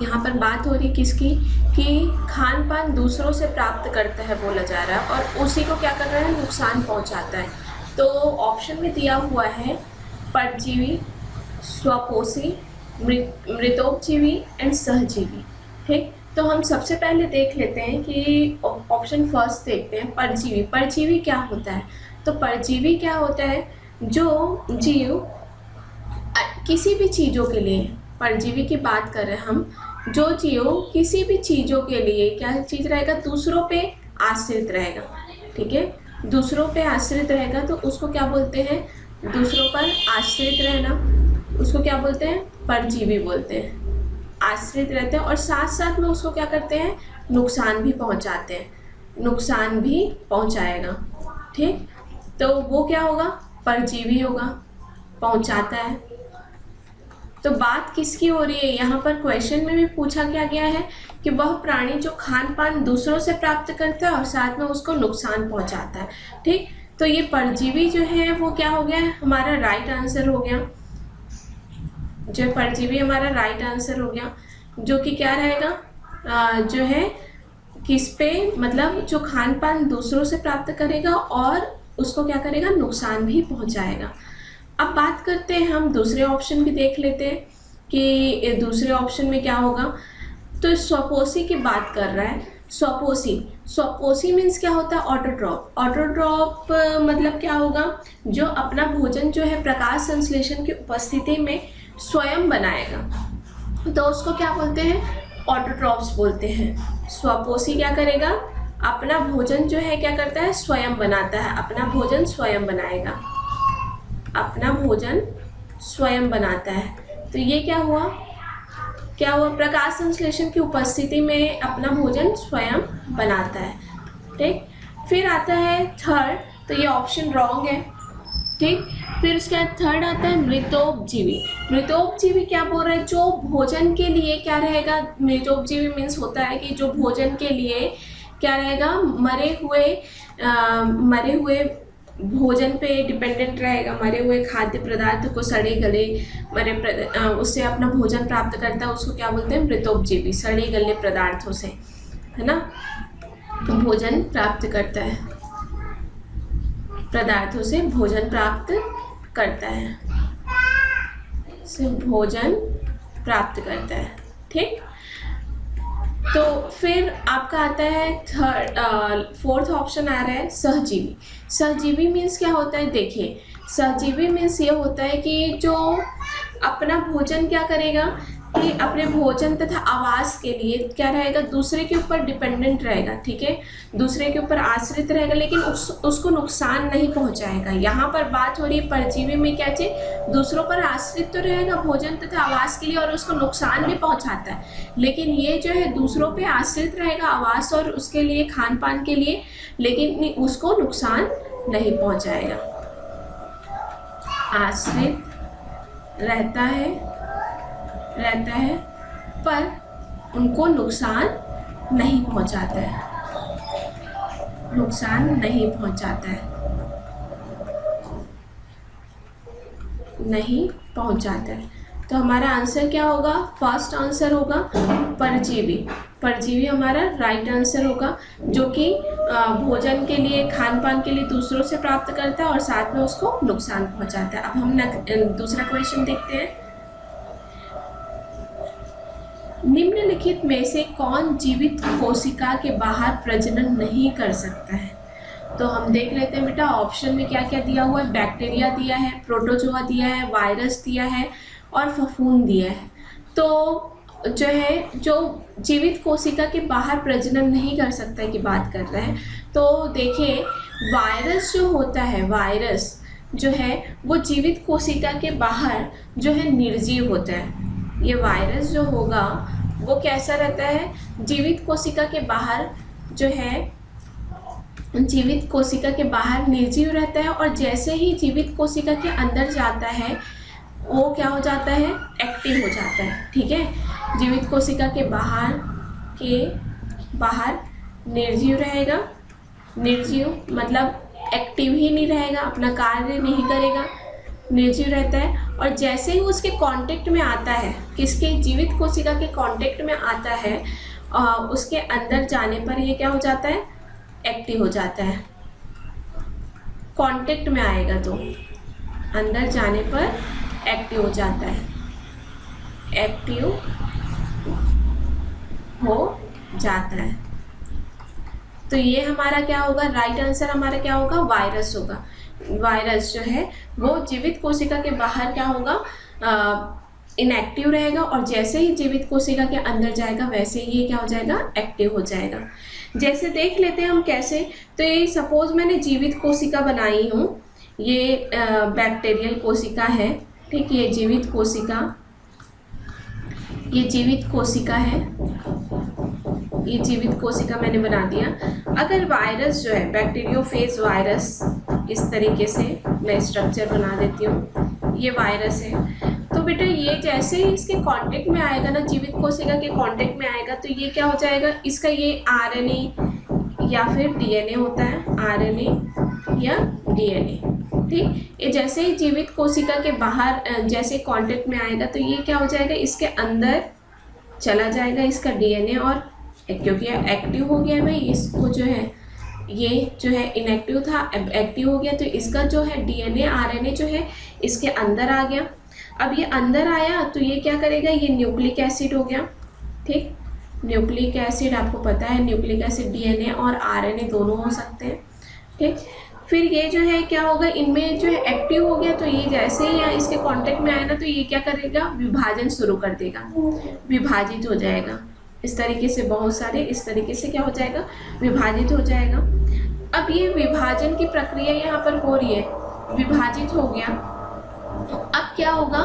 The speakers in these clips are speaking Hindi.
यहाँ पर बात हो रही किसकी, कि खान पान दूसरों से प्राप्त करता है बोला जा रहा है और उसी को क्या कर रहा है, नुकसान पहुँचाता है। तो ऑप्शन में दिया हुआ है परजीवी, स्वपोषी, मृतोपजीवी एंड सहजीवी। ठीक, तो हम सबसे पहले देख लेते हैं कि ऑप्शन फर्स्ट देखते हैं, परजीवी। परजीवी क्या होता है? तो परजीवी क्या होता है, जो जीव किसी भी चीज़ों के लिए, परजीवी की बात कर रहे हैं हम, जो जीव किसी भी चीज़ों के लिए क्या चीज़ रहेगा, दूसरों पे आश्रित रहेगा। ठीक है, दूसरों पे आश्रित रहेगा तो उसको क्या बोलते हैं, दूसरों पर आश्रित रहना, उसको क्या बोलते हैं, परजीवी बोलते हैं। आश्रित रहते हैं और साथ साथ में उसको क्या करते हैं, नुकसान भी पहुंचाते हैं, नुकसान भी पहुंचाएगा। ठीक, तो वो क्या होगा, परजीवी होगा, पहुंचाता है। तो बात किसकी हो रही है, यहाँ पर क्वेश्चन में भी पूछा क्या गया है कि वह प्राणी जो खान पान दूसरों से प्राप्त करता है और साथ में उसको नुकसान पहुंचाता है। ठीक, तो ये परजीवी जो है वो क्या हो गया है, हमारा राइट आंसर हो गया। जो परजीवी हमारा राइट आंसर हो गया, जो कि क्या रहेगा, जो है किस पे, मतलब जो खान पान दूसरों से प्राप्त करेगा और उसको क्या करेगा, नुकसान भी पहुंचाएगा। अब बात करते हैं हम दूसरे ऑप्शन भी देख लेते हैं कि दूसरे ऑप्शन में क्या होगा। तो स्वपोषी की बात कर रहा है, स्वपोषी, स्वपोषी मीन्स क्या होता है, ऑटोट्रॉप। ऑटोट्रॉप मतलब क्या होगा, जो अपना भोजन जो है प्रकाश संश्लेषण की उपस्थिति में स्वयं बनाएगा, तो उसको क्या बोलते हैं, ऑटोट्रॉप्स बोलते हैं। स्वपोषी क्या करेगा, अपना भोजन जो है क्या करता है, स्वयं बनाता है, अपना भोजन स्वयं बनाएगा, अपना भोजन स्वयं बनाता है। तो ये क्या हुआ, क्या हुआ, प्रकाश संश्लेषण की उपस्थिति में अपना भोजन स्वयं बनाता है। ठीक, फिर आता है थर्ड, तो ये ऑप्शन रॉन्ग है। ठीक, फिर उसके बाद थर्ड आता है मृतोपजीवी। मृतोपजीवी क्या बोल रहे हैं, जो भोजन के लिए क्या रहेगा, मृतोपजीवी मीन्स होता है कि जो भोजन के लिए क्या रहेगा, मरे हुए भोजन पे डिपेंडेंट रहेगा, मरे हुए खाद्य पदार्थ को, सड़े गले उससे अपना भोजन प्राप्त करता है, उसको क्या बोलते हैं, मृतोपजीवी। सड़े गले पदार्थों से, है ना, भोजन प्राप्त करता है, पदार्थों से भोजन प्राप्त करता है, से भोजन प्राप्त करता है। ठीक, तो फिर आपका आता है फोर्थ ऑप्शन आ रहा है सहजीवी। सहजीवी मीन्स क्या होता है, देखिए सहजीवी मीन्स ये होता है कि जो अपना भोजन क्या करेगा, कि अपने भोजन तथा आवास के लिए क्या रहेगा, दूसरे के ऊपर डिपेंडेंट रहेगा। ठीक है, दूसरे के ऊपर आश्रित रहेगा, लेकिन उसको नुकसान नहीं पहुंचाएगा। यहाँ पर बात हो रही है परजीवी में क्या चीज, दूसरों पर आश्रित तो रहेगा भोजन तथा आवास के लिए और उसको नुकसान भी पहुंचाता है, लेकिन ये जो है दूसरों पे आश्रित रहेगा आवास और उसके लिए खान पान के लिए, लेकिन उसको नुकसान नहीं पहुंचाएगा। आश्रित रहता है पर उनको नुकसान नहीं पहुंचाता है, नुकसान नहीं पहुंचाता है, नहीं पहुंचाता है। तो हमारा आंसर क्या होगा, फर्स्ट आंसर होगा परजीवी। परजीवी हमारा राइट आंसर होगा, जो कि भोजन के लिए, खान पान के लिए दूसरों से प्राप्त करता है और साथ में उसको नुकसान पहुंचाता है। अब हम दूसरा क्वेश्चन देखते हैं। निम्नलिखित में से कौन जीवित कोशिका के बाहर प्रजनन नहीं कर सकता है? तो हम देख लेते हैं बेटा, ऑप्शन में क्या क्या दिया हुआ है। बैक्टीरिया दिया है, प्रोटोजोआ दिया है, वायरस दिया है और फफूंद दिया है। तो जो है, जो जीवित कोशिका के बाहर प्रजनन नहीं कर सकता की बात कर रहे हैं, तो देखिए वायरस जो होता है, वायरस जो है वो जीवित कोशिका के बाहर जो है निर्जीव होता है। ये वायरस जो होगा वो कैसा रहता है, जीवित कोशिका के बाहर जो है, जीवित कोशिका के बाहर निर्जीव रहता है और जैसे ही जीवित कोशिका के अंदर जाता है वो क्या हो जाता है, एक्टिव हो जाता है। ठीक है, जीवित कोशिका के बाहर निर्जीव रहेगा, निर्जीव मतलब एक्टिव ही नहीं रहेगा, अपना कार्य नहीं करेगा, निर्जीव रहता है और जैसे ही उसके कांटेक्ट में आता है, किसके, जीवित कोशिका के कांटेक्ट में आता है, उसके अंदर जाने पर ये क्या हो जाता है, एक्टिव हो जाता है। कांटेक्ट में आएगा तो अंदर जाने पर एक्टिव हो जाता है, एक्टिव हो जाता है। तो ये हमारा क्या होगा, राइट आंसर हमारा क्या होगा, वायरस होगा। वायरस जो है वो जीवित कोशिका के बाहर क्या होगा, इनएक्टिव रहेगा, और जैसे ही जीवित कोशिका के अंदर जाएगा वैसे ही ये क्या हो जाएगा, एक्टिव हो जाएगा। जैसे देख लेते हैं हम कैसे। तो ये सपोज मैंने जीवित कोशिका बनाई हूँ, ये बैक्टीरियल कोशिका है, ठीक, ये जीवित कोशिका, ये जीवित कोशिका है, ये जीवित कोशिका मैंने बना दिया। अगर वायरस जो है, बैक्टीरियोफेज वायरस, इस तरीके से मैं स्ट्रक्चर बना देती हूँ, ये वायरस है। तो बेटा ये जैसे ही इसके कांटेक्ट में आएगा ना, जीवित कोशिका के कांटेक्ट में आएगा, तो ये क्या हो जाएगा, इसका ये आरएनए या फिर डीएनए होता है, आरएनए या डीएनए, ठीक। ये जैसे ही जीवित कोशिका के बाहर जैसे कांटेक्ट में आएगा तो ये क्या हो जाएगा, इसके अंदर चला जाएगा इसका डीएनए, और क्योंकि एक्टिव हो गया भाई, इसको जो है, ये जो है इनएक्टिव था, अब एक्टिव हो गया, तो इसका जो है डीएनए आरएनए जो है इसके अंदर आ गया। अब ये अंदर आया तो ये क्या करेगा, ये न्यूक्लिक एसिड हो गया, ठीक। न्यूक्लिक एसिड आपको पता है, न्यूक्लिक एसिड डीएनए और आरएनए दोनों हो सकते हैं, ठीक। फिर ये जो है क्या होगा, इनमें जो है एक्टिव हो गया, तो ये जैसे ही यहाँ इसके कांटेक्ट में आया ना, तो ये क्या करेगा, विभाजन शुरू कर देगा, विभाजित हो जाएगा। इस तरीके से बहुत सारे, इस तरीके से क्या हो जाएगा, विभाजित हो जाएगा। अब ये विभाजन की प्रक्रिया यहाँ पर हो रही है, विभाजित हो गया। अब क्या होगा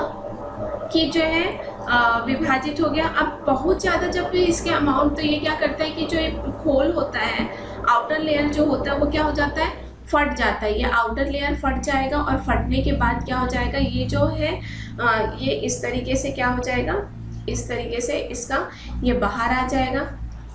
कि जो है विभाजित हो गया। अब बहुत ज़्यादा जब भी इसके अमाउंट, तो ये क्या करता है कि जो ये खोल होता है, आउटर लेयर जो होता है वो क्या हो जाता है, फट जाता है। ये आउटर लेयर फट जाएगा, और फटने के बाद क्या हो जाएगा, ये जो है ये इस तरीके से क्या हो जाएगा, इस तरीके से इसका ये बाहर आ जाएगा,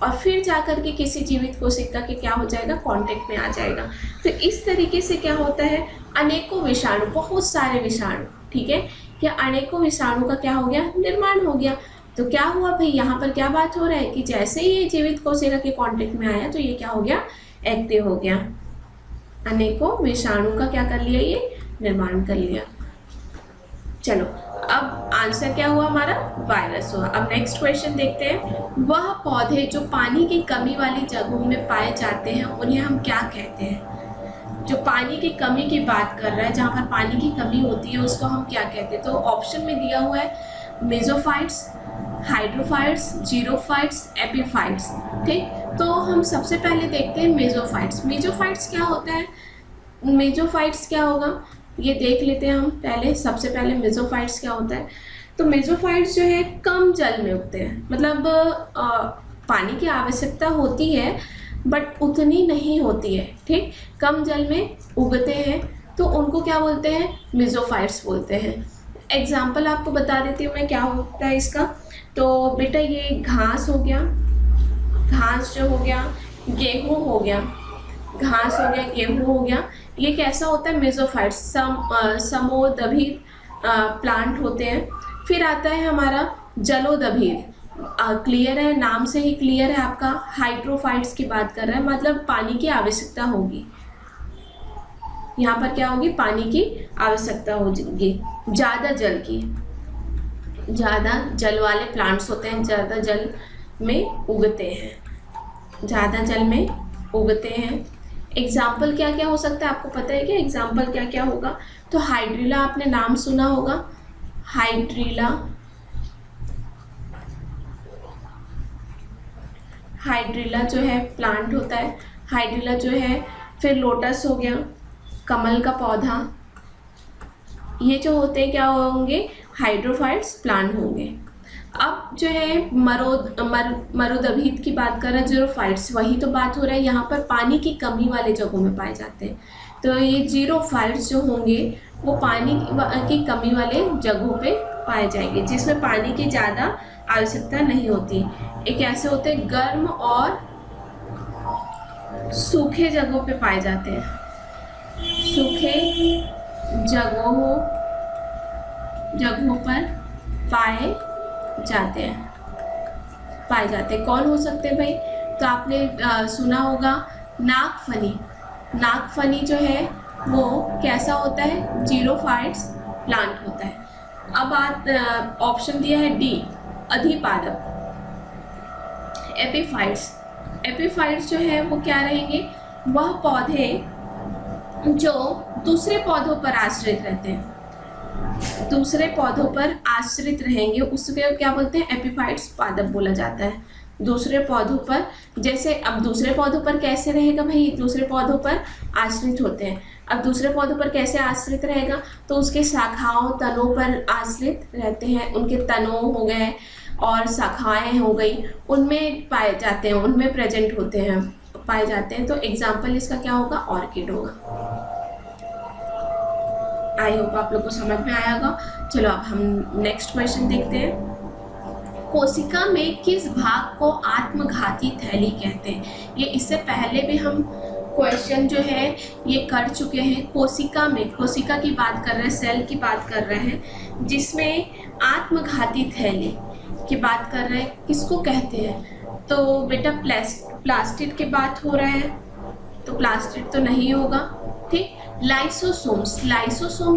और फिर जाकर के किसी जीवित कोशिका के क्या हो जाएगा, कांटेक्ट में आ जाएगा। तो इस तरीके से क्या होता है, अनेकों विषाणु, बहुत सारे विषाणु, ठीक है, या अनेकों विषाणु का क्या हो गया, निर्माण हो गया। तो क्या हुआ भाई, यहाँ पर क्या बात हो रहा है कि जैसे ही ये जीवित कोशिका के कांटेक्ट में आया तो ये क्या हो गया, एक्टिव हो गया, अनेकों विषाणु का क्या कर लिया, ये निर्माण कर लिया। चलो अब आंसर क्या हुआ हमारा, वायरस हुआ। अब नेक्स्ट क्वेश्चन देखते हैं। वह पौधे जो पानी की कमी वाली जगहों में पाए जाते हैं उन्हें हम क्या कहते हैं। जो पानी की कमी की बात कर रहा है, जहाँ पर पानी की कमी होती है उसको हम क्या कहते हैं। तो ऑप्शन में दिया हुआ है मेसोफाइट्स, हाइड्रोफाइट्स, जीरोफाइट्स, एपीफाइट्स, ठीक। तो हम सबसे पहले देखते हैं मेसोफाइट्स। मेसोफाइट्स क्या होता है, मेसोफाइट्स क्या होगा ये देख लेते हैं हम पहले। सबसे पहले मेसोफाइट्स क्या होता है। तो मेसोफाइट्स जो है कम जल में उगते हैं, मतलब पानी की आवश्यकता होती है बट उतनी नहीं होती है, ठीक। कम जल में उगते हैं तो उनको क्या बोलते हैं, मेसोफाइट्स बोलते हैं। एग्जाम्पल आपको बता देती हूँ मैं क्या होता है इसका। तो बेटा ये घास हो गया, घास जो हो गया, गेहूँ हो गया, घास हो गया, गेहूँ हो गया, ये कैसा होता है, मेसोफाइट्स, समोदभिद प्लांट होते हैं। फिर आता है हमारा जलोदभिद, क्लियर है, नाम से ही क्लियर है आपका। हाइड्रोफाइट्स की बात कर रहा है, मतलब पानी की आवश्यकता होगी, यहाँ पर क्या होगी, पानी की आवश्यकता होगी, ज़्यादा जल की, ज़्यादा जल वाले प्लांट्स होते हैं, ज़्यादा जल में उगते हैं, ज़्यादा जल में उगते हैं। एग्जाम्पल क्या क्या हो सकता है आपको पता है क्या, एग्जाम्पल क्या क्या होगा। तो हाइड्रिला आपने नाम सुना होगा, हाइड्रिला, हाइड्रिला जो है प्लांट होता है, हाइड्रिला जो है। फिर लोटस हो गया, कमल का पौधा, ये जो होते हैं क्या होंगे, हाइड्रोफाइट्स प्लांट होंगे। अब जो है मरुदभिद की बात कर रहे हैं, जीरोफाइट्स, वही तो बात हो रहा है, यहाँ पर पानी की कमी वाले जगहों में पाए जाते हैं। तो ये जीरोफाइट्स जो होंगे वो पानी की कमी वाले जगहों पे पाए जाएंगे, जिसमें पानी की ज़्यादा आवश्यकता नहीं होती। एक ऐसे होते हैं गर्म और सूखे जगहों पे पाए जाते हैं, सूखे जगहों जगहों पर पाए जाते हैं। कौन हो सकते हैं भाई? तो आपने सुना होगा नागफनी। नागफनी जो है वो कैसा होता है? जीरोफाइट्स प्लांट होता है। अब ऑप्शन दिया है डी, अधिपादप। एपीफाइट्स जो है वो क्या रहेंगे? वह पौधे जो दूसरे पौधों पर आश्रित रहते हैं, दूसरे पौधों पर आश्रित रहेंगे, उसके क्या बोलते हैं? एपीफाइट्स पादप बोला जाता है। दूसरे पौधों पर, जैसे अब दूसरे पौधों पर कैसे रहेगा भाई? दूसरे पौधों पर आश्रित होते हैं। अब दूसरे पौधों पर कैसे आश्रित रहेगा? तो उसके शाखाओं, तनों पर आश्रित रहते हैं। उनके तनों हो गए और शाखाएं हो गई, उनमें पाए जाते हैं, उनमें प्रेजेंट होते हैं, पाए जाते हैं। तो एग्जाम्पल इसका क्या होगा? ऑर्किड होगा। आई होप आप लोग को समझ में आया होगा। चलो अब हम नेक्स्ट क्वेश्चन देखते हैं। कोशिका में किस भाग को आत्मघाती थैली कहते हैं? ये इससे पहले भी हम क्वेश्चन जो है ये कर चुके हैं। कोशिका में, कोशिका की बात कर रहे हैं, सेल की बात कर रहे हैं, जिसमें आत्मघाती थैली की बात कर रहे हैं। किसको कहते हैं? तो बेटा प्लास्टिड की बात हो रहा है, तो प्लास्टिड तो नहीं होगा, ठीक। लाइसोसोम्स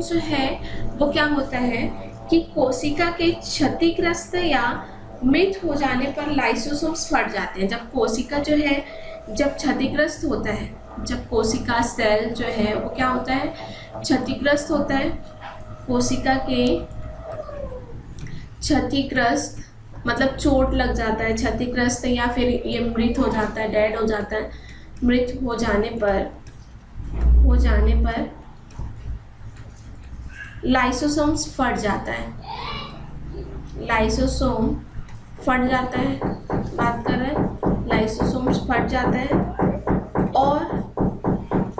जो है वो क्या होता है कि कोशिका के क्षतिग्रस्त या मृत हो जाने पर लाइसोसोम्स फट जाते हैं। जब कोशिका जो है जब क्षतिग्रस्त होता है, जब कोशिका सेल जो है वो क्या होता है? क्षतिग्रस्त होता है। कोशिका के क्षतिग्रस्त मतलब चोट लग जाता है, क्षतिग्रस्त, या फिर ये मृत हो जाता है, डेड हो जाता है। मृत हो जाने पर लाइसोसोम्स फट जाता है। लाइसोसोम फट जाता है, बात कर रहे हैं, लाइसोसोम्स फट जाता है। और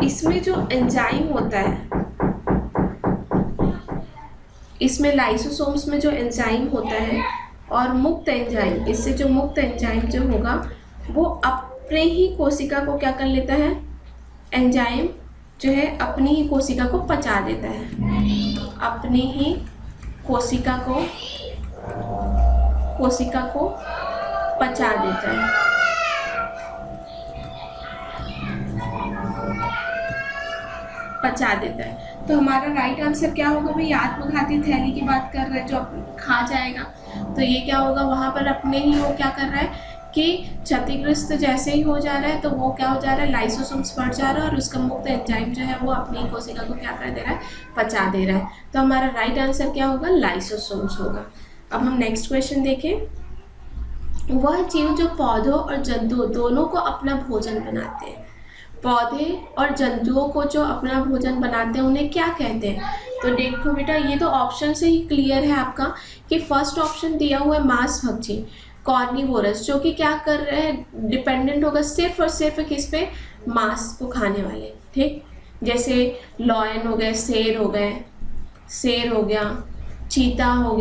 इसमें जो एंजाइम होता है, इसमें लाइसोसोम्स में जो एंजाइम होता है और मुक्त एंजाइम, इससे जो मुक्त एंजाइम जो होगा वो अपने ही कोशिका को क्या कर लेता है? एंजाइम जो है अपनी ही कोशिका को पचा देता है, अपनी ही कोशिका को पचा देता है। तो हमारा राइट आंसर क्या होगा भाई? आत्मघाती थैली की बात कर रहे हैं, जो खा जाएगा। तो ये क्या होगा? वहाँ पर अपने ही वो क्या कर रहा है कि क्षतिग्रस्त जैसे ही हो जा रहा है, तो वो क्या हो जा रहा है? लाइसोसोम्स फट जा रहा है और उसका मुक्त एंजाइम जो है वो अपनी कोशिका को क्या कर दे रहा है? पचा दे रहा है। तो हमारा राइट आंसर क्या होगा? लाइसोसोम्स होगा। अब हम नेक्स्ट क्वेश्चन देखें। वह जीव जो पौधों और जंतुओं दोनों को अपना भोजन बनाते हैं, पौधे और जंतुओं को जो अपना भोजन बनाते हैं उन्हें क्या कहते हैं? तो देखो बेटा, ये तो ऑप्शन से ही क्लियर है आपका कि फर्स्ट ऑप्शन दिया हुआ है मांसभक्षी, कॉर्निवोरस, जो कि क्या कर रहे हैं? डिपेंडेंट होगा सिर्फ और सिर्फ किस पे? मांस को खाने वाले, ठीक। जैसे लॉयन हो गए, शेर हो गया, चीता हो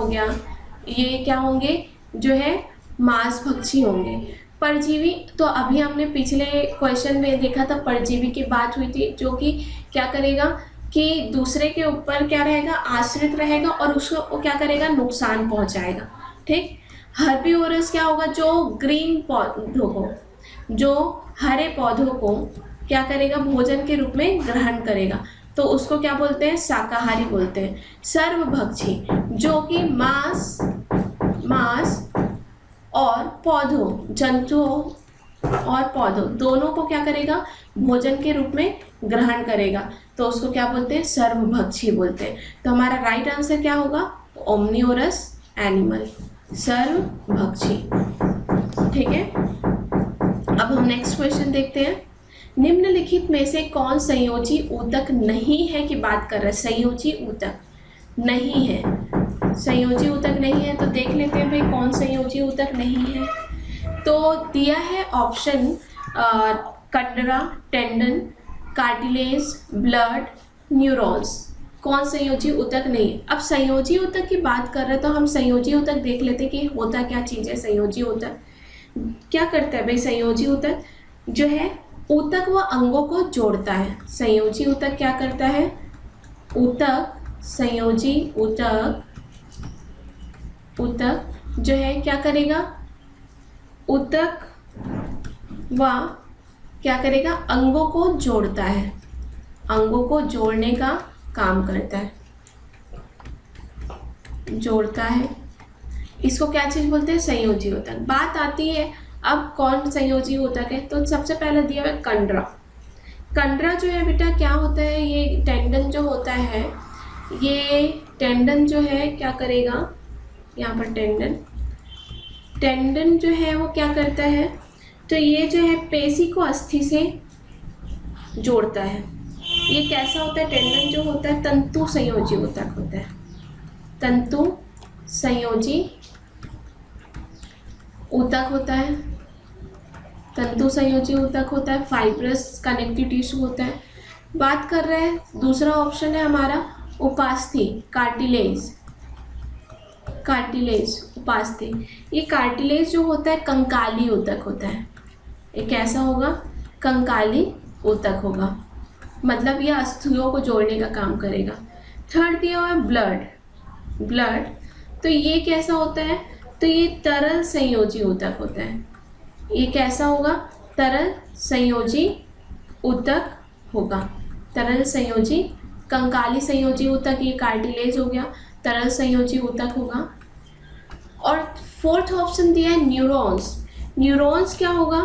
गया, ये क्या होंगे? जो है मांसभक्षी होंगे। परजीवी, तो अभी हमने पिछले क्वेश्चन में देखा था, परजीवी की बात हुई थी, जो कि क्या करेगा कि दूसरे के ऊपर क्या रहेगा? आश्रित रहेगा और उसको वो क्या करेगा? नुकसान पहुंचाएगा, ठीक। हर्बीवोरस क्या होगा? जो ग्रीन पौधों को, जो हरे पौधों को क्या करेगा? भोजन के रूप में ग्रहण करेगा, तो उसको क्या बोलते हैं? शाकाहारी बोलते हैं। सर्वभक्षी, जो कि मांस और पौधों, जंतुओं और पौधों दोनों को क्या करेगा? भोजन के रूप में ग्रहण करेगा, तो उसको क्या बोलते हैं? सर्वभक्षी बोलते हैं। तो हमारा राइट आंसर क्या होगा? ओमनिवोरस एनिमल, सर्वभक्षी, ठीक है। अब हम नेक्स्ट क्वेश्चन देखते हैं। निम्नलिखित में से कौन संयोजी ऊतक नहीं है की बात कर रहा है? संयोजी ऊतक नहीं है, तो देख लेते हैं भाई कौन संयोजी ऊतक नहीं है। तो दिया है option कंडरा, tendon, cartilage, blood, neurons. कौन संयोजी ऊतक नहीं? अब संयोजी ऊतक की बात कर रहे हैं तो हम संयोजी ऊतक देख लेते कि होता क्या चीज़ है। संयोजी ऊतक क्या करता है भाई? संयोजी ऊतक जो है ऊतक व अंगों को जोड़ता है। संयोजी ऊतक क्या करता है? ऊतक संयोजी ऊतक जो है क्या करेगा, ऊतक व क्या करेगा, अंगों को जोड़ता है, अंगों को जोड़ने का काम करता है, जोड़ता है। इसको क्या चीज बोलते हैं, संयोजी ऊतक। बात आती है अब कौन संयोजी ऊतक है, तो सबसे पहले दिया हुआ है कंडरा। कंडरा जो है बेटा क्या होता है, ये टेंडन जो होता है, ये टेंडन जो है क्या करेगा, यहाँ पर टेंडन जो है वो क्या करता है, तो ये जो है पेशी को अस्थि से जोड़ता है। ये कैसा होता है, टेंडन जो होता है तंतु संयोजी ऊतक होता है, तंतु संयोजी ऊतक होता है, तंतु संयोजी ऊतक होता है, फाइब्रस कनेक्टिव टिश्यू होता है। बात कर रहे हैं दूसरा ऑप्शन है हमारा उपास्थि, कार्टिलेज, कार्टिलेज उपास्थि। ये कार्टिलेज जो होता है कंकाली ऊतक होता है, ये कैसा होगा, कंकाली ऊतक होगा, मतलब ये अस्थियों को जोड़ने का काम करेगा। थर्ड दिया हुआ है ब्लड, तो ये कैसा होता है, तो ये तरल संयोजी ऊतक होता है, ये कैसा होगा, तरल संयोजी ऊतक होगा, तरल संयोजी, कंकाली संयोजी ऊतक ये कार्टिलेज हो गया, तरल संयोजी ऊतक होगा। और फोर्थ ऑप्शन दिया है न्यूरॉन्स। न्यूरॉन्स क्या होगा,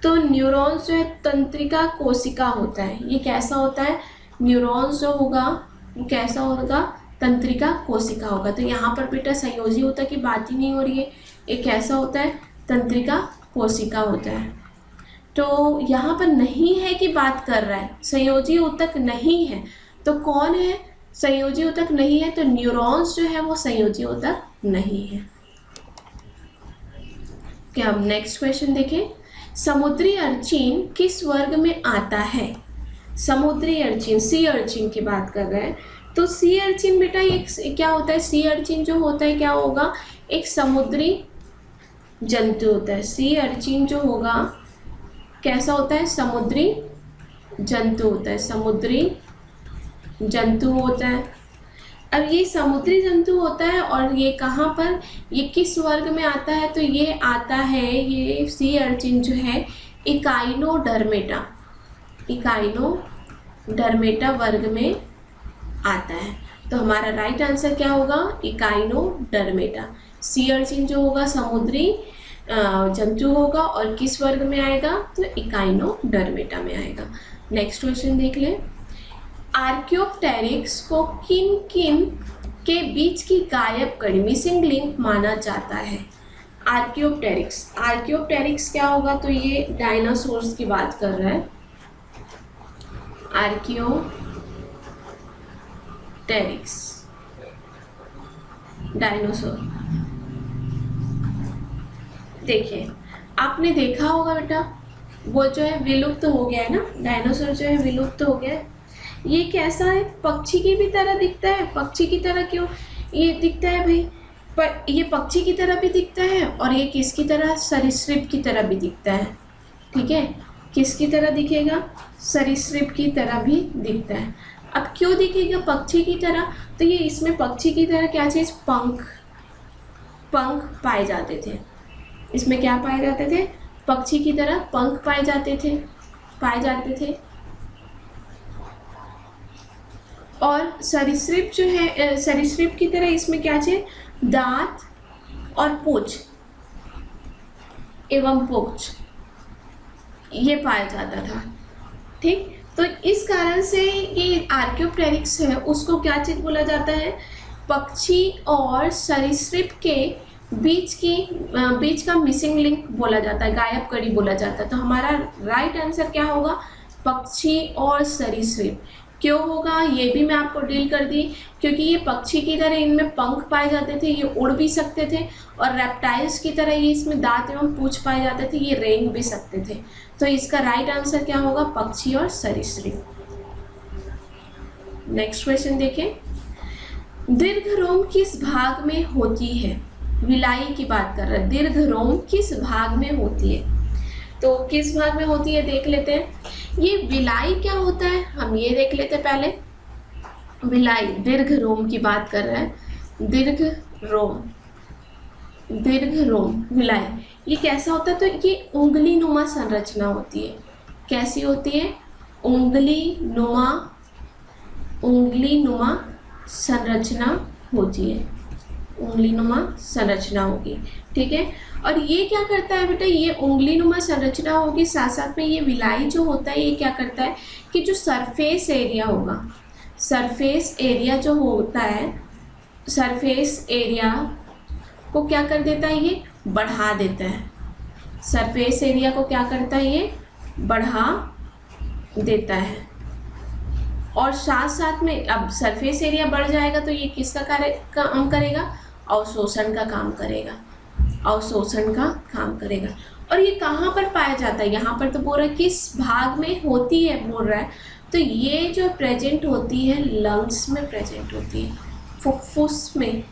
तो न्यूरॉन्स जो है तंत्रिका कोशिका होता है, ये कैसा होता है, न्यूरॉन्स जो होगा ये कैसा होगा, तंत्रिका कोशिका होगा। तो यहाँ पर बेटा संयोजी ऊतक की बात ही नहीं हो रही है, ये कैसा होता है, तंत्रिका कोशिका होता है। तो यहाँ पर नहीं है कि बात कर रहा है, संयोजी ऊतक नहीं है, तो कौन है संयोजी ऊतक नहीं है, तो न्यूरॉन्स जो है वो संयोजी ऊतक नहीं है। क्या हम नेक्स्ट क्वेश्चन देखें, समुद्री अर्चिन किस वर्ग में आता है, समुद्री अर्चिन, सी अर्चिन की बात कर रहे हैं। तो सी अर्चिन बेटा एक क्या होता है, सी अर्चिन जो होता है क्या होगा, एक समुद्री जंतु होता है। सी अर्चिन जो होगा कैसा होता है, समुद्री जंतु होता है, समुद्री जंतु होता है। अब ये समुद्री जंतु होता है और ये कहाँ पर, ये किस वर्ग में आता है, तो ये आता है, ये सी अर्चिन जो है इकाइनोडर्मेटा, इकाइनोडर्मेटा वर्ग में आता है। तो हमारा राइट आंसर क्या होगा, इकाइनोडर्मेटा। सी अर्चिन जो होगा समुद्री जंतु होगा और किस वर्ग में आएगा, तो इकाइनोडर्मेटा में आएगा। नेक्स्ट क्वेश्चन देख लें, आर्कियोप्टेरिक्स को किन किन के बीच की गायब कड़ी, मिसिंग लिंक माना जाता है। आर्कियोप्टेरिक्स, आर्कियोप्टेरिक्स क्या होगा, तो ये डायनासोर्स की बात कर रहा है, आर्कियोप्टेरिक्स, डायनासोर। देखिए आपने देखा होगा बेटा वो जो है विलुप्त हो गया है ना, डायनासोर जो है विलुप्त हो गया है। ये कैसा है, पक्षी की भी तरह दिखता है, पक्षी की तरह क्यों ये दिखता है भाई, पर ये पक्षी की तरह भी दिखता है और ये किसकी तरह, सरीसृप की तरह भी दिखता है। ठीक है, किसकी तरह दिखेगा, सरीसृप की तरह भी दिखता है। अब क्यों दिखेगा पक्षी की तरह, तो ये इसमें पक्षी की तरह क्या चीज़, पंख पाए जाते थे, इसमें क्या पाए जाते थे, पक्षी की तरह पंख पाए जाते थे। और सरीसृप जो है, सरीसृप की तरह इसमें क्या चाहिए, दांत और पूंछ एवं पुच्छ ये पाया जाता था। ठीक, तो इस कारण से ये आर्कियोप्टेरिक्स है उसको क्या चीज बोला जाता है, पक्षी और सरीसृप के बीच का मिसिंग लिंक बोला जाता है, गायब कड़ी बोला जाता है। तो हमारा राइट आंसर क्या होगा, पक्षी और सरीसृप। क्यों होगा ये भी मैं आपको डील कर दी, क्योंकि ये पक्षी की तरह इनमें पंख पाए जाते थे, ये उड़ भी सकते थे, और रेप्टाइल्स की तरह ये इसमें दांत एवं पूंछ पाए जाते थे, ये रेंग भी सकते थे। तो इसका राइट आंसर क्या होगा, पक्षी और सरीसृप। नेक्स्ट क्वेश्चन देखें, दीर्घ रोम किस भाग में होती है, विलाई की बात कर रहा है, दीर्घ रोम किस भाग में होती है, तो किस भाग में होती है देख लेते हैं। ये विलाई क्या होता है हम ये देख लेते हैं पहले। विलाई, दीर्घ रोम की बात कर रहे हैं, दीर्घ रोम, दीर्घ रोम विलाई, ये कैसा होता है? तो ये उंगली नुमा संरचना होती है। कैसी होती है? उंगली नुमा संरचना होती है, उंगली नुमा संरचना होगी। ठीक है, और ये क्या करता है बेटा? ये उंगली नुमा संरचना होगी, साथ साथ में ये विलाई जो होता है ये क्या करता है कि जो सरफेस एरिया होगा, सरफेस एरिया जो होता है, सरफेस एरिया को क्या कर देता है? ये बढ़ा देता है। सरफेस एरिया को क्या करता है? ये बढ़ा देता है। और साथ साथ में अब सरफेस एरिया बढ़ जाएगा तो ये किसका काम करेगा? अवशोषण का काम करेगा, अवशोषण का काम करेगा। और ये कहाँ पर पाया जाता है? यहाँ पर तो बोल रहा है किस भाग में होती है, बोल रहा है। तो ये जो प्रेजेंट होती है लंग्स में प्रेजेंट होती है, फुफ्फुस में,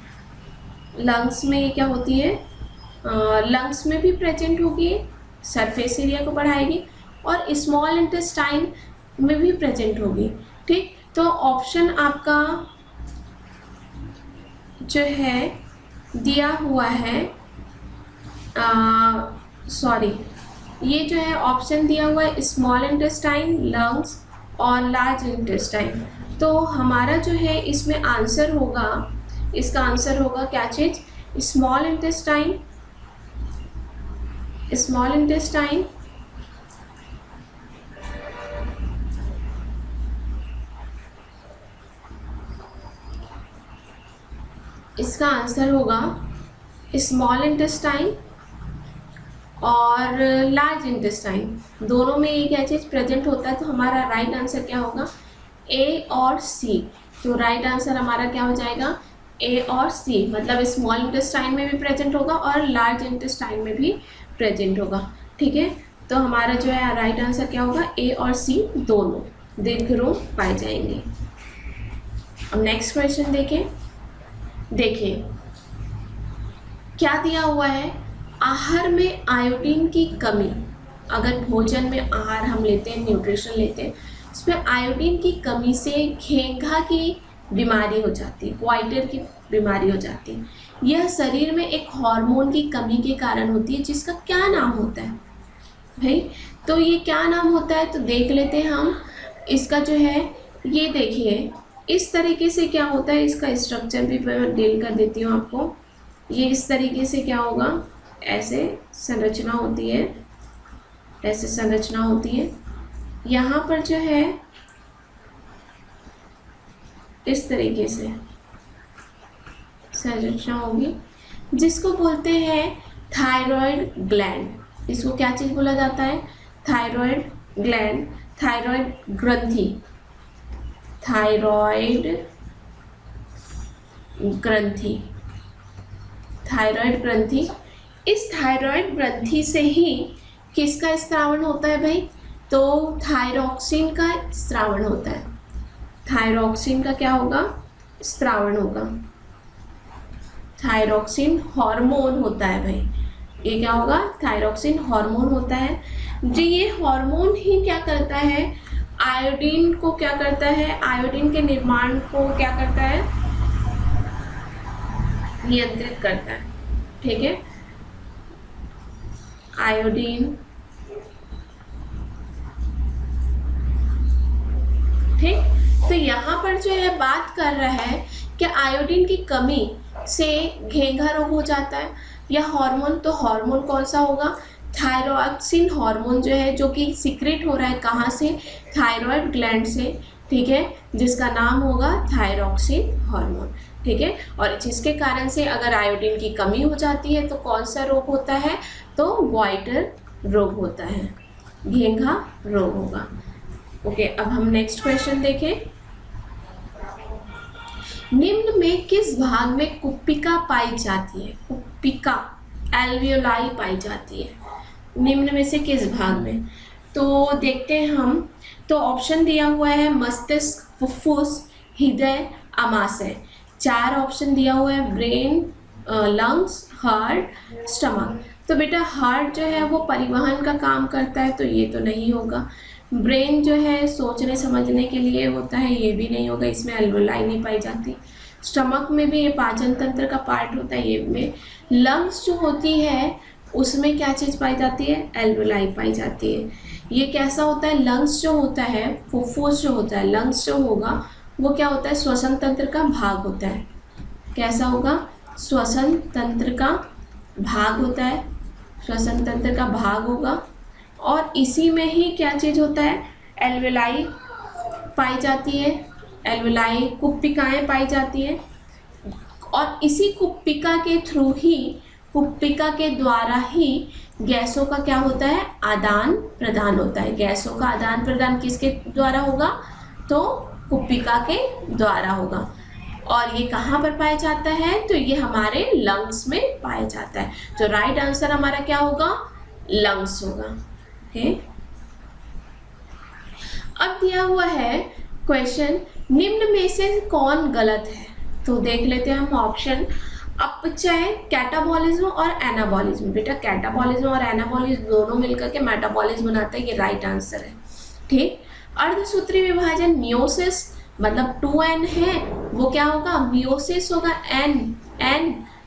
लंग्स में ये क्या होती है? लंग्स में भी प्रेजेंट होगी, सरफेस एरिया को बढ़ाएगी, और स्मॉल इंटेस्टाइन में भी प्रेजेंट होगी। ठीक, तो ऑप्शन आपका जो है दिया हुआ है, सॉरी, ये जो है ऑप्शन दिया हुआ है स्मॉल इंटेस्टाइन, लंग्स और लार्ज इंटेस्टाइन। तो हमारा जो है इसमें आंसर होगा, इसका आंसर होगा क्या चीज़? स्मॉल इंटेस्टाइन, स्मॉल इंटेस्टाइन, इसका आंसर होगा स्मॉल इंटेस्टाइन और लार्ज इंटेस्टाइन, दोनों में ये क्या चीज़ प्रेजेंट होता है। तो हमारा राइट आंसर क्या होगा? ए और सी। तो राइट आंसर हमारा क्या हो जाएगा? ए और सी, मतलब स्मॉल इंटेस्टाइन में भी प्रेजेंट होगा और लार्ज इंटेस्टाइन में भी प्रेजेंट होगा। ठीक है, तो हमारा जो है राइट आंसर क्या होगा? ए और सी दोनों दीर्घ रोम पाए जाएंगे। अब नेक्स्ट क्वेश्चन देखें। देखिए क्या दिया हुआ है? आहार में आयोडीन की कमी, अगर भोजन में आहार हम लेते हैं, न्यूट्रिशन लेते हैं, इसमें आयोडीन की कमी से घेंघा की बीमारी हो जाती है, क्वाइटर की बीमारी हो जाती है। यह शरीर में एक हार्मोन की कमी के कारण होती है, जिसका क्या नाम होता है भाई? तो ये क्या नाम होता है? तो देख लेते हैं हम इसका जो है। ये देखिए इस तरीके से क्या होता है, इसका स्ट्रक्चर भी मैं डील कर देती हूँ आपको। ये इस तरीके से क्या होगा, ऐसे संरचना होती है, ऐसे संरचना होती है। यहाँ पर जो है इस तरीके से संरचना होगी, जिसको बोलते हैं थायराइड ग्लैंड। इसको क्या चीज़ बोला जाता है? थायराइड ग्लैंड, थायराइड ग्रंथि, थायराइड ग्रंथि, थायराइड ग्रंथि। इस थायराइड ग्रंथि से ही किसका स्त्रावण होता है भाई? तो थायरॉक्सिन का स्त्रावण होता है। थायरॉक्सिन का क्या होगा? स्त्रावण होगा। थायरॉक्सिन हार्मोन होता है भाई, ये क्या होगा? थायरॉक्सिन हार्मोन होता है। जो ये हार्मोन ही क्या करता है? आयोडीन को क्या करता है? आयोडीन के निर्माण को क्या करता है? नियंत्रित करता है। ठीक है, आयोडीन, ठीक। तो यहाँ पर जो है बात कर रहा है कि आयोडीन की कमी से घेंघा रोग हो जाता है या हार्मोन। तो हार्मोन कौन सा होगा? थायरॉक्सिन हार्मोन जो है, जो कि सीक्रेट हो रहा है कहाँ से? थायराइड ग्लैंड से। ठीक है, जिसका नाम होगा थायरॉक्सिन हार्मोन। ठीक है, और जिसके कारण से अगर आयोडीन की कमी हो जाती है तो कौन सा रोग होता है? तो ग्वाइटर रोग होता है, घेंघा रोग होगा। ओके, अब हम नेक्स्ट क्वेश्चन देखें। निम्न में किस भाग में कुप्पिका पाई जाती है? कुप्पिका, एल्वियोलाई पाई जाती है, निम्न में से किस भाग में? तो देखते हैं हम। तो ऑप्शन दिया हुआ है मस्तिष्क, फुफ्फुस, हृदय, आमाशय। 4 ऑप्शन दिया हुआ है, ब्रेन, लंग्स, हार्ट, स्टमक। तो बेटा हार्ट जो है वो परिवहन का काम करता है, तो ये तो नहीं होगा। ब्रेन जो है सोचने समझने के लिए होता है, ये भी नहीं होगा, इसमें एल्वेलाई नहीं पाई जाती। स्टमक में भी ये पाचन तंत्र का पार्ट होता है, ये में। लंग्स जो होती है उसमें क्या चीज़ पाई जाती है, एल्वेलाई पाई जाती है। ये कैसा होता है, लंग्स जो होता है, फुफ्फुस जो होता है, लंग्स जो होगा वो क्या होता है, श्वसन तंत्र का भाग होता है। कैसा होगा, श्वसन तंत्र का भाग होता है, श्वसन तंत्र का भाग होगा। और इसी में ही क्या चीज़ होता है, एल्वेलाई पाई जाती है, एल्वेलाई कुप्पिकाएँ पाई जाती है। और इसी कुप्पिका के थ्रू ही, कुप्पिका के द्वारा ही गैसों का क्या होता है, आदान प्रदान होता है। गैसों का आदान प्रदान किसके द्वारा होगा, तो कुप्पिका के द्वारा होगा। और ये कहाँ पर पाया जाता है, तो ये हमारे लंग्स में पाया जाता है। तो राइट आंसर हमारा क्या होगा, लंग्स होगा। ओके, अब दिया हुआ है क्वेश्चन, निम्न में से कौन गलत है। तो देख लेते हैं हम ऑप्शन। अपचय, कैटाबॉलिज्म और एनाबॉलिज्म। बेटा कैटाबॉलिज्म और एनाबॉलिज्म दोनों मिलकर के मेटाबॉलिज्म बनाते हैं, ये राइट आंसर है। ठीक। अर्धसूत्री विभाजन, मियोसिस मतलब 2n है, वो क्या होगा, मियोसिस होगा, n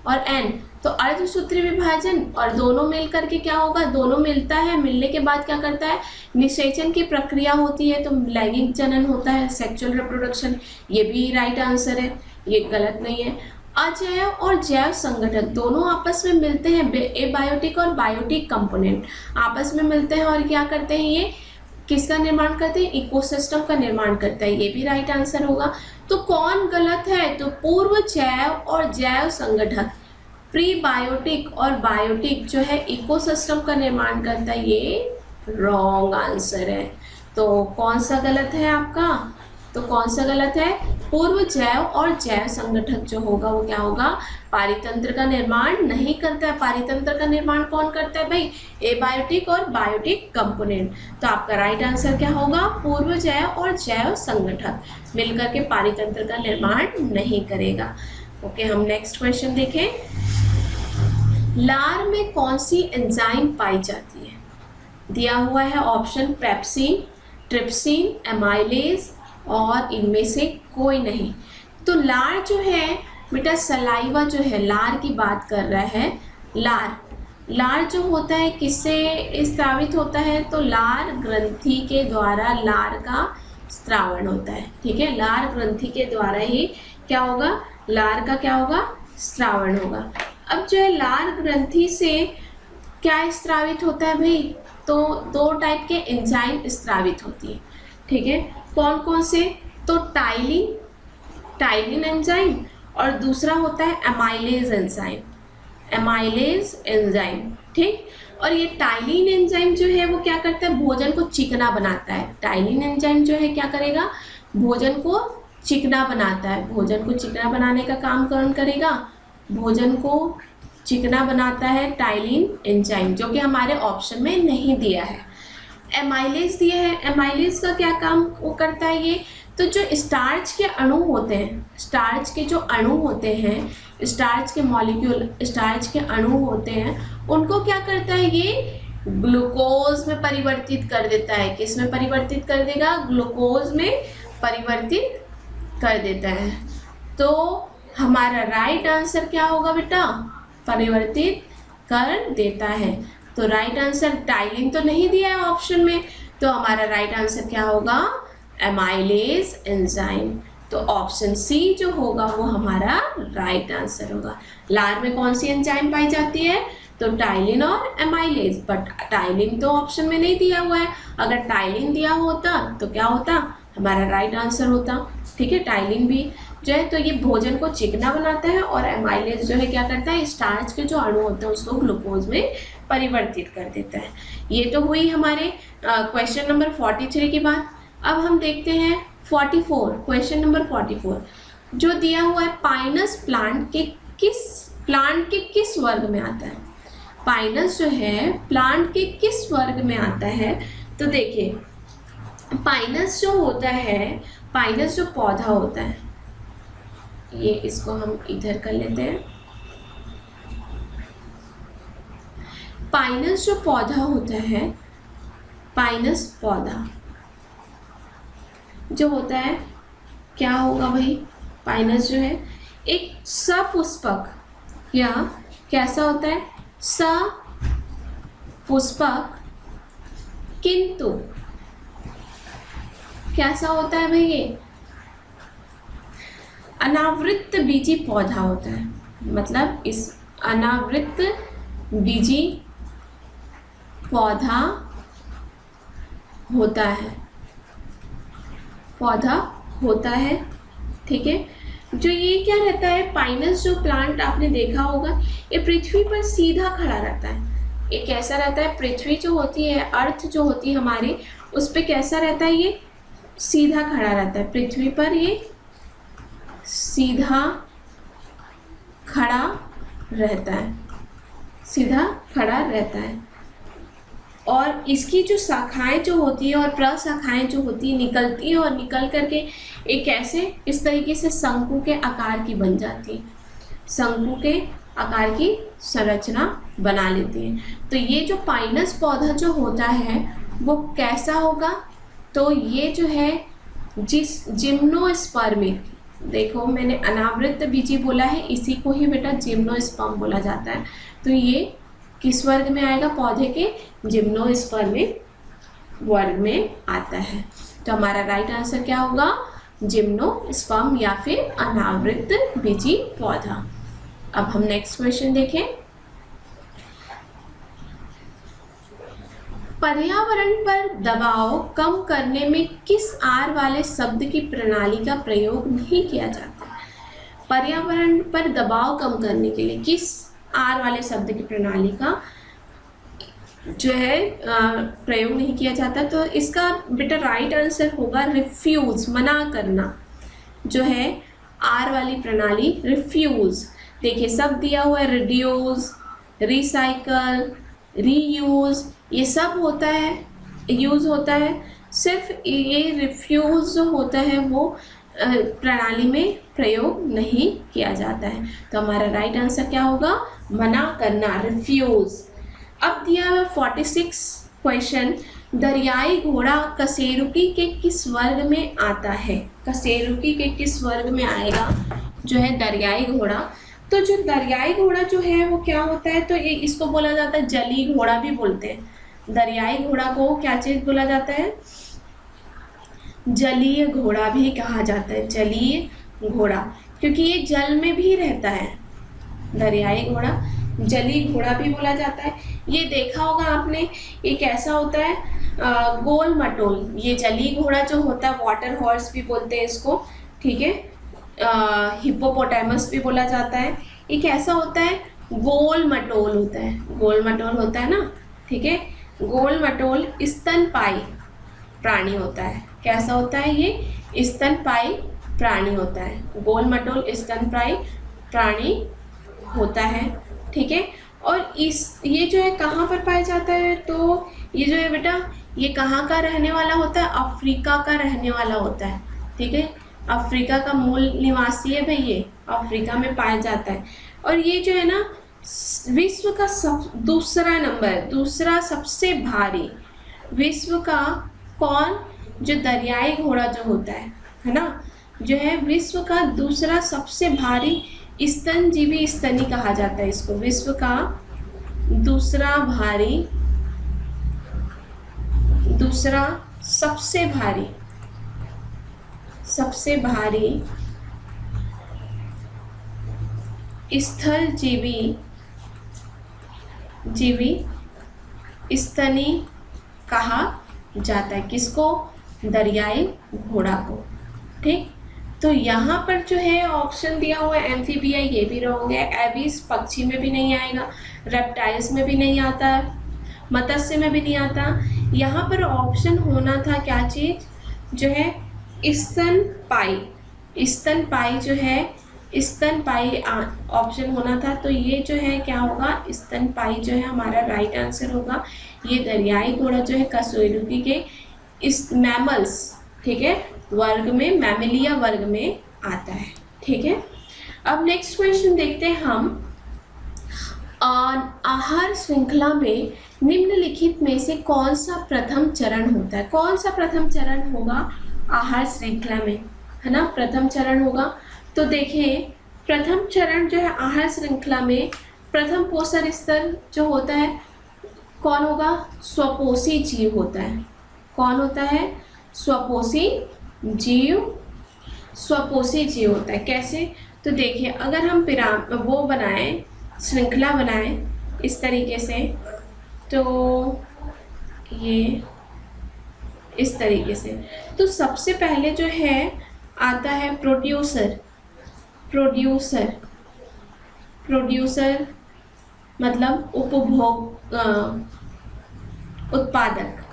और n। तो अर्धसूत्री विभाजन और दोनों मिल करके क्या होगा, दोनों मिलता है, मिलने के बाद क्या करता है, निषेचन की प्रक्रिया होती है, तो लैंगिक जनन होता है, सेक्सुअल रिप्रोडक्शन। ये भी राइट आंसर है, ये गलत नहीं है। अजैव और जैव संगठक दोनों आपस में मिलते हैं, एबायोटिक और बायोटिक कंपोनेंट आपस में मिलते हैं और क्या करते हैं, ये किसका निर्माण करते हैं, इकोसिस्टम का निर्माण करता है, ये भी राइट आंसर होगा। तो कौन गलत है, तो पूर्व जैव और जैव संगठक, प्रीबायोटिक और बायोटिक जो है इकोसिस्टम का निर्माण करता है, ये रॉन्ग आंसर है। तो कौन सा गलत है आपका, तो कौन सा गलत है, पूर्व जैव और जैव संगठक जो होगा वो क्या होगा, पारितंत्र का निर्माण नहीं करता है। पारितंत्र का निर्माण कौन करता है भाई, एबायोटिक और बायोटिक कंपोनेंट। तो आपका राइट आंसर क्या होगा, पूर्व जैव और जैव संगठक मिलकर के पारितंत्र का निर्माण नहीं करेगा। ओके, हम नेक्स्ट क्वेश्चन देखें। लार में कौन सी एंजाइम पाई जाती है। दिया हुआ है ऑप्शन पेप्सिन, ट्रिप्सिन, एमाइलेज और इनमें से कोई नहीं। तो लार जो है बेटा, सलाइवा जो है, लार की बात कर रहा है। लार जो होता है किससे स्रावित होता है, तो लार ग्रंथि के द्वारा लार का स्रावण होता है। ठीक है, लार ग्रंथि के द्वारा ही क्या होगा, लार का क्या होगा, स्रावण होगा। अब जो है लार ग्रंथि से क्या स्रावित होता है भाई, तो दो टाइप के एंजाइम स्रावित होती है। ठीक है, कौन कौन से, तो टाइलिन एंजाइम और दूसरा होता है एमाइलेज एंजाइम। ठीक, और ये टाइलिन एंजाइम जो है वो क्या करता है, भोजन को चिकना बनाता है। टाइलिन एंजाइम जो है क्या करेगा, भोजन को चिकना बनाता है। भोजन को चिकना बनाने का काम कौन करेगा, भोजन को चिकना बनाता है टाइलिन एंजाइम, जो कि हमारे ऑप्शन में नहीं दिया है। एमाइलेज दिया है, एमाइलेज का क्या काम वो करता है ये, तो जो स्टार्च के अणु होते हैं, स्टार्च के जो अणु होते हैं, स्टार्च के मॉलिक्यूल, स्टार्च के अणु होते हैं, उनको क्या करता है, ये ग्लूकोज में परिवर्तित कर देता है। किस में परिवर्तित कर देगा, ग्लूकोज में परिवर्तित कर देता है। तो हमारा राइट आंसर क्या होगा बेटा, परिवर्तित कर देता है। तो राइट आंसर, टाइलिन तो नहीं दिया है ऑप्शन में, तो हमारा राइट आंसर क्या होगा, एमाइलेज एंजाइम। तो ऑप्शन सी जो होगा वो हमारा राइट आंसर होगा। लार में कौन सी एंजाइम पाई जाती है, तो टाइलिन और एमाइलेज, बट टाइलिन तो ऑप्शन में नहीं दिया हुआ है। अगर टाइलिन दिया होता तो क्या होता, हमारा राइट आंसर होता। ठीक है, टाइलिन भी जो है तो ये भोजन को चिकना बनाता है और एमाइलेज जो है क्या करता है, स्टार्च के जो अणु होते हैं उसको ग्लूकोज में परिवर्तित कर देता है। ये तो हुई हमारे क्वेश्चन नंबर 43 की बात। अब हम देखते हैं 44, क्वेश्चन नंबर 44 जो दिया हुआ है, पाइनस प्लांट के किस वर्ग में आता है। पाइनस जो है प्लांट के किस वर्ग में आता है, तो देखिए पाइनस जो होता है, पाइनस जो पौधा होता है, ये इसको हम इधर कर लेते हैं। पाइनस जो पौधा होता है, पाइनस पौधा, जो होता है क्या होगा भाई, पाइनस जो है एक सपुष्पक या कैसा होता है, सपुष्पक, किंतु कैसा होता है भाई, ये अनावृत बीजी पौधा होता है। मतलब इस अनावृत बीजी पौधा होता है, पौधा होता है, ठीक है। जो ये क्या रहता है, पाइनस जो प्लांट आपने देखा होगा, ये पृथ्वी पर सीधा खड़ा रहता है। ये कैसा रहता है, पृथ्वी जो होती है, अर्थ जो होती है हमारी, उस पे कैसा रहता है, ये सीधा खड़ा रहता है। पृथ्वी पर ये सीधा खड़ा रहता है, सीधा खड़ा रहता है। और इसकी जो शाखाएं जो होती है और प्रशाखाएं जो होती है निकलती है और निकल करके एक ऐसे इस तरीके से शंकु के आकार की बन जाती है, शंकु के आकार की संरचना बना लेती है। तो ये जो पाइनस पौधा जो होता है वो कैसा होगा, तो ये जो है जिस जिम्नोस्पर्मिक, देखो मैंने अनावृत बीजी बोला है, इसी को ही बेटा जिम्नोस्पर्म बोला जाता है। तो ये किस वर्ग में आएगा, पौधे के जिम्नोस्पर्मिक वर्ग में आता है। तो हमारा राइट आंसर क्या होगा, जिम्नोस्पर्म या फिर अनावृत बीजी पौधा। अब हम नेक्स्ट क्वेश्चन देखें। पर्यावरण पर दबाव कम करने में किस आर वाले शब्द की प्रणाली का प्रयोग नहीं किया जाता? पर्यावरण पर दबाव कम करने के लिए किस आर वाले शब्द की प्रणाली का जो है प्रयोग नहीं किया जाता? तो इसका बेटा राइट आंसर होगा रिफ्यूज, मना करना, जो है आर वाली प्रणाली रिफ्यूज। देखिए सब दिया हुआ है, रिड्यूस, रिसाइकल, रीयूज, ये सब होता है, यूज होता है। सिर्फ ये रिफ्यूज जो होता है वो प्रणाली में प्रयोग नहीं किया जाता है। तो हमारा राइट आंसर क्या होगा, मना करना, रिफ्यूज। अब दिया हुआ 46 क्वेश्चन, दरियाई घोड़ा कशेरुकी के किस वर्ग में आता है? कशेरुकी के किस वर्ग में आएगा जो है दरियाई घोड़ा? तो जो दरियाई घोड़ा जो है वो क्या होता है, तो ये इसको बोला जाता है जलीय घोड़ा भी बोलते हैं। दरियाई घोड़ा को क्या चीज बोला जाता है, जलीय घोड़ा भी कहा जाता है, जलीय घोड़ा, क्योंकि ये जल में भी रहता है। दरियाई घोड़ा जलीय घोड़ा भी बोला जाता है। ये देखा होगा आपने, ये कैसा होता है, गोल मटोल। ये जलीय घोड़ा जो होता है, वाटर हॉर्स भी बोलते हैं इसको, ठीक है, हिप्पोपोटामस भी बोला जाता है। ये कैसा होता है, गोल मटोल होता है, गोल मटोल होता है ना, ठीक है। गोल मटोल स्तनपायी प्राणी होता है। कैसा होता है, ये स्तनपायी प्राणी होता है। गोल मटोल स्तनपायी प्राणी होता है, ठीक है। और ये जो है कहाँ पर पाया जाता है, तो ये जो है बेटा ये कहाँ का रहने वाला होता है, अफ्रीका का रहने वाला होता है, ठीक है। अफ्रीका का मूल निवासी है भाई, ये अफ्रीका में पाया जाता है। और ये जो है ना विश्व का दूसरा नंबर, दूसरा सबसे भारी, विश्व का कौन, जो दरियाई घोड़ा जो होता है ना, जो है विश्व का दूसरा सबसे भारी स्तनजीवी स्तनी कहा जाता है इसको। विश्व का दूसरा भारी, दूसरा सबसे भारी, सबसे भारी स्थल जीवी स्तनी कहा जाता है। किसको, दरियाई घोड़ा को, ठीक। तो यहाँ पर जो है ऑप्शन दिया हुआ है एम्फीबिया, ये भी रॉन्ग है। एबिस पक्षी में भी नहीं आएगा, रेप्टाइल्स में भी नहीं आता, मत्स्य में भी नहीं आता। यहाँ पर ऑप्शन होना था क्या चीज़, जो है स्तनपायी, स्तनपायी जो है स्तनपायी ऑप्शन होना था। तो ये जो है क्या होगा, स्तनपायी जो है हमारा राइट आंसर होगा। ये दरियाई घोड़ा जो है कशेरुकी के इस मैमल्स, ठीक है, वर्ग में, मैमिलिया वर्ग में आता है, ठीक है। अब नेक्स्ट क्वेश्चन देखते हैं हम। आहार श्रृंखला में निम्नलिखित में से कौन सा प्रथम चरण होता है? कौन सा प्रथम चरण होगा, आहार श्रृंखला में, है ना, प्रथम चरण होगा। तो देखिए प्रथम चरण जो है आहार श्रृंखला में, प्रथम पोषण स्तर जो होता है कौन होगा, स्वपोषी जीव होता है। कौन होता है, स्वपोषी जीव, स्वपोषी जीव होता है। कैसे, तो देखिए अगर हम वो बनाएं, श्रृंखला बनाएं इस तरीके से, तो ये इस तरीके से, तो सबसे पहले जो है आता है प्रोड्यूसर। प्रोड्यूसर, प्रोड्यूसर मतलब उपभोग, उत्पादक,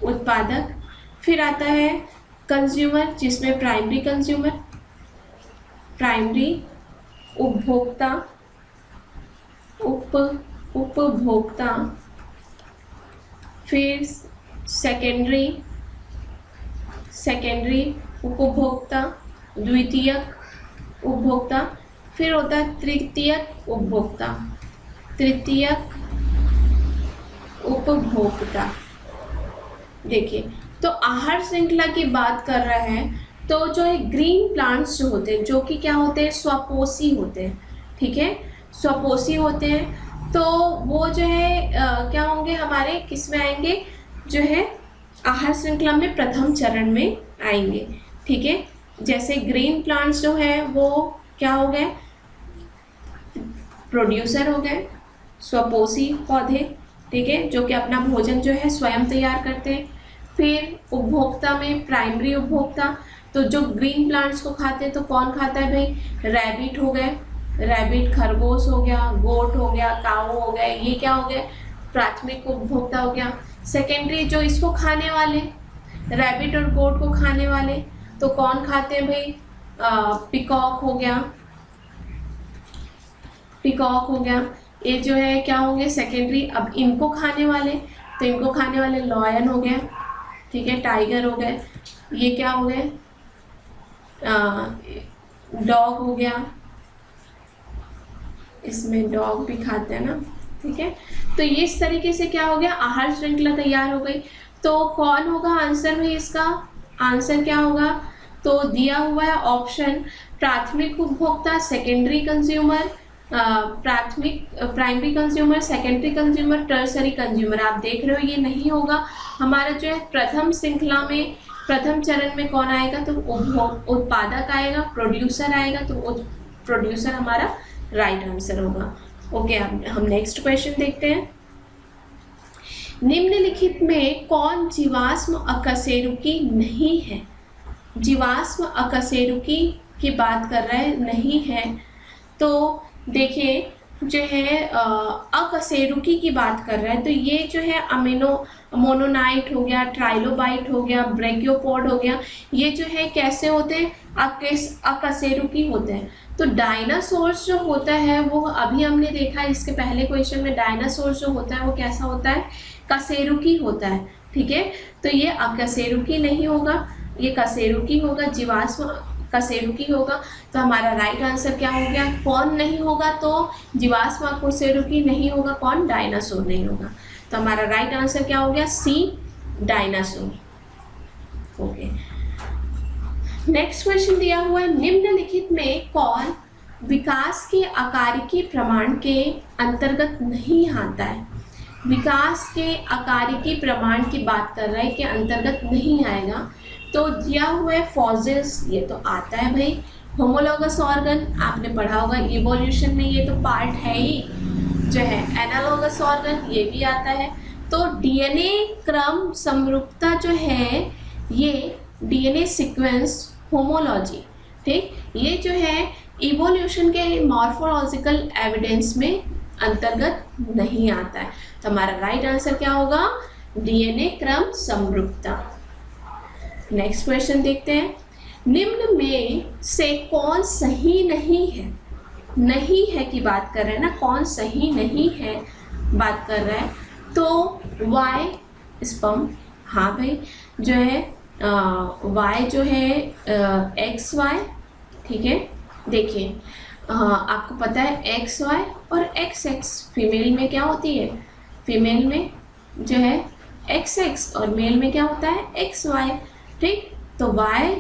उत्पादक। फिर आता है कंज्यूमर, जिसमें प्राइमरी कंज्यूमर, प्राइमरी उपभोक्ता, उपभोक्ता। फिर सेकेंडरी, सेकेंडरी उपभोक्ता, द्वितीयक उपभोक्ता। फिर होता है तृतीयक उपभोक्ता, तृतीयक उपभोक्ता। देखिए तो आहार श्रृंखला की बात कर रहे हैं, तो जो है ग्रीन प्लांट्स जो होते हैं, जो कि क्या होते हैं, स्वपोषी होते हैं, ठीक है, स्वपोषी होते हैं। तो वो जो है क्या होंगे हमारे, किस में आएंगे, जो है आहार श्रृंखला में प्रथम चरण में आएंगे, ठीक है। जैसे ग्रीन प्लांट्स जो है वो क्या हो गए, प्रोड्यूसर हो गए, स्वपोषी पौधे, ठीक है, जो कि अपना भोजन जो है स्वयं तैयार करते हैं। फिर उपभोक्ता में प्राइमरी उपभोक्ता, तो जो ग्रीन प्लांट्स को खाते हैं तो कौन खाता है भाई, रैबिट हो गए, रैबिट खरगोश हो गया, गोट हो गया, काऊ हो गए, ये क्या हो गए, प्राथमिक उपभोक्ता हो गया। सेकेंडरी जो इसको खाने वाले, रैबिट और गोट को खाने वाले, तो कौन खाते हैं भाई, पिकॉक हो गया, पिकॉक हो गया, ये जो है क्या होंगे सेकेंडरी। अब इनको खाने वाले, तो इनको खाने वाले लॉयन हो गया, ठीक है, टाइगर हो गए, ये क्या हो गए, डॉग हो गया, इसमें डॉग भी खाते हैं ना, ठीक है। तो ये इस तरीके से क्या हो गया, आहार श्रृंखला तैयार हो गई। तो कौन होगा आंसर में, इसका आंसर क्या होगा, तो दिया हुआ है ऑप्शन प्राथमिक उपभोक्ता, secondary consumer, primary consumer, secondary consumer, tertiary consumer. आप देख रहे हो ये नहीं होगा हमारा, जो है प्रथम श्रृंखला में प्रथम चरण में कौन आएगा, तो उत्पादक आएगा, प्रोड्यूसर आएगा, तो प्रोड्यूसर हमारा राइट आंसर होगा। ओके, हम नेक्स्ट क्वेश्चन देखते हैं। निम्नलिखित में कौन जीवाश्म अकशेरुकी नहीं है, जीवाश्म अकशेरुकी की बात कर रहे हैं, नहीं है। तो देखिए जो है अकशेरुकी की बात कर रहा है, तो ये जो है मोनोनाइट हो गया, ट्राइलोबाइट हो गया, ब्रैकियोपोड हो गया, ये जो है कैसे होते हैं, अकशेरुकी होते हैं। तो डायनासोर्स जो होता है वो अभी हमने देखा है इसके पहले क्वेश्चन में, डायनासोर्स जो होता है वो कैसा होता है, कशेरुकी होता है, ठीक है। तो ये अकशेरुकी नहीं होगा, ये कशेरुकी होगा, जीवाश्म कशेरुकी होगा। तो हमारा राइट आंसर क्या हो गया, कौन नहीं होगा, तो जीवाश्म कशेरुकी नहीं होगा, कौन, डायनासोर नहीं होगा। तो हमारा राइट आंसर क्या हो गया, सी, डायनासोर। ओके, नेक्स्ट क्वेश्चन दिया हुआ है, निम्नलिखित में कौन विकास के आकारिकी प्रमाण के अंतर्गत नहीं आता है, विकास के आकारिकी प्रमाण की बात कर रहा है कि अंतर्गत नहीं आएगा। तो दिया हुआ है फॉसिल्स, ये तो आता है भाई, होमोलॉगस ऑर्गन आपने पढ़ा होगा, इवोल्यूशन में ये तो पार्ट है ही, जो है एनालॉगस ऑर्गन ये भी आता है। तो डीएनए क्रम समरूपता जो है, ये डीएनए सीक्वेंस होमोलॉजी, ठीक, ये जो है इवोल्यूशन के मॉर्फोलॉजिकल एविडेंस में अंतर्गत नहीं आता है। तो हमारा राइट आंसर क्या होगा, डीएनए क्रम समरूपता। नेक्स्ट क्वेश्चन देखते हैं, निम्न में से कौन सही नहीं है, नहीं है की बात कर रहे हैं ना, कौन सही नहीं है बात कर रहा है। तो वाई स्पर्म, हाँ भाई, जो है वाई जो है एक्स वाई, ठीक है। देखिए आपको पता है एक्स वाई और एक्स एक्स, फीमेल में क्या होती है, फीमेल में जो है एक्स एक्स, और मेल में क्या होता है एक्स वाई। ठीक। तो y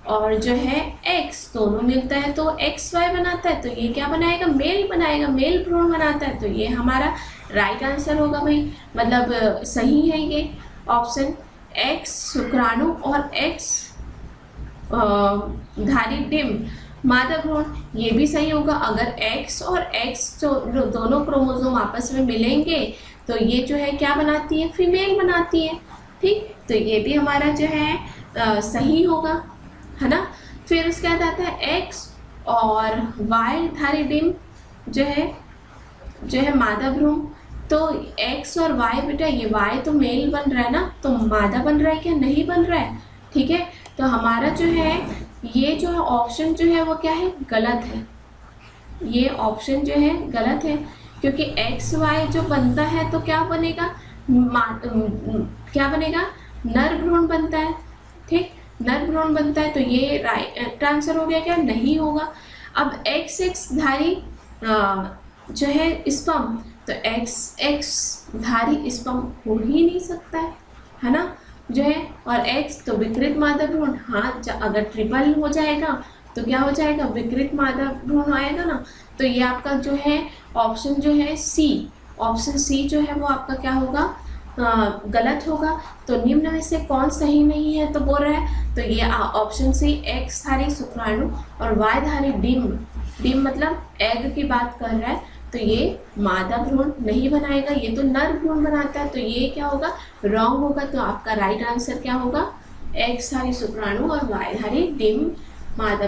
और जो है x दोनों मिलता है तो XY बनाता है, तो ये क्या बनाएगा, मेल बनाएगा, मेल भ्रूण बनाता है। तो ये हमारा राइट आंसर होगा भाई, मतलब सही है ये ऑप्शन। X शुक्राणु और X धारी डिम मादा भ्रूण, ये भी सही होगा। अगर X और X जो दोनों क्रोमोसोम आपस में मिलेंगे तो ये जो है क्या बनाती है, फीमेल बनाती है, ठीक। तो ये भी हमारा जो है सही होगा, है ना। फिर उसके बाद आता है X और Y धारी डिम जो है मादा भ्रूण। तो X और Y, बेटा ये Y तो मेल बन रहा है ना, तो मादा बन रहा है क्या, नहीं बन रहा है, ठीक है। तो हमारा जो है ये जो है ऑप्शन जो है वो क्या है, गलत है। ये ऑप्शन जो है गलत है, क्योंकि XY जो बनता है तो क्या बनेगा, क्या बनेगा, नर भ्रूण बनता है, ठीक, नर भ्रूण बनता है। तो ये राइट आंसर हो गया क्या, नहीं होगा। अब XX धारी जो है स्पर्म, तो XX धारी स्पर्म हो ही नहीं सकता है ना, जो है। और X तो विकृत मादा भ्रूण, हाँ अगर ट्रिपल हो जाएगा तो क्या हो जाएगा, विकृत मादा भ्रूण आएगा ना। तो ये आपका जो है ऑप्शन जो है सी, ऑप्शन सी जो है वो आपका क्या होगा, गलत होगा। तो निम्न में से कौन सही नहीं है तो बोल रहा है, तो ये ऑप्शन सी X धारी शुक्राणु और Y धारी डिम मतलब एग की बात कर रहा है, तो ये मादा भ्रूण नहीं बनाएगा, ये तो नर भ्रूण बनाता है। तो ये क्या होगा, रॉन्ग होगा। तो आपका राइट आंसर क्या होगा, X धारी शुक्राणु और Y धारी डिम मादा